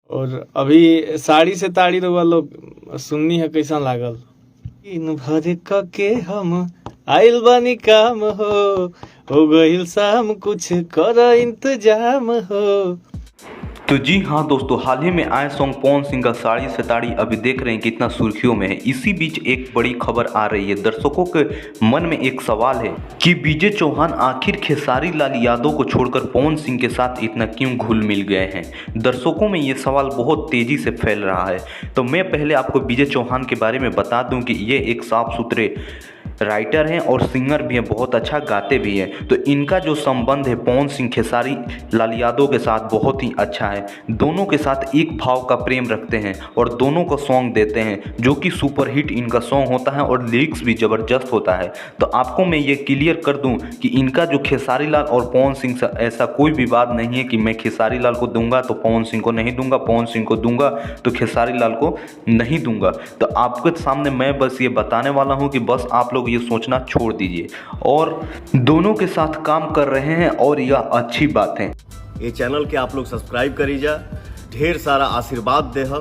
और अभी साड़ी से ताड़ी रउआ लोग सुननी है, कैसा लागल? दिन भर क के हम आइल बानी काम हो गइल शाम, कुछ कर इंतजाम हो। तो जी हाँ दोस्तों, हाल ही में आए सॉन्ग पवन सिंह का साड़ी से ताड़ी अभी देख रहे हैं कितना सुर्खियों में है। इसी बीच एक बड़ी खबर आ रही है। दर्शकों के मन में एक सवाल है कि विजय चौहान आखिर खेसारी लाल यादव को छोड़कर पवन सिंह के साथ इतना क्यों घुल मिल गए हैं। दर्शकों में ये सवाल बहुत तेजी से फैल रहा है। तो मैं पहले आपको विजय चौहान के बारे में बता दूं कि ये एक साफ सुथरे राइटर हैं और सिंगर भी हैं, बहुत अच्छा गाते भी हैं। तो इनका जो संबंध है पवन सिंह खेसारी लाल यादव के साथ बहुत ही अच्छा है। दोनों के साथ एक भाव का प्रेम रखते हैं और दोनों को सॉन्ग देते हैं जो कि सुपरहिट इनका सॉन्ग होता है और लिरिक्स भी ज़बरदस्त होता है। तो आपको मैं ये क्लियर कर दूं कि इनका जो खेसारी लाल और पवन सिंह से ऐसा कोई विवाद नहीं है कि मैं खेसारी लाल को दूंगा तो पवन सिंह को नहीं दूंगा, पवन सिंह को दूंगा तो खेसारी लाल को नहीं दूंगा। तो आपके सामने मैं बस ये बताने वाला हूँ कि बस आप लोग ये सोचना छोड़ दीजिए और दोनों के साथ काम कर रहे हैं और यह अच्छी बात है। ये चैनल के आप लोग सब्सक्राइब करीजा, ढेर सारा आशीर्वाद देह।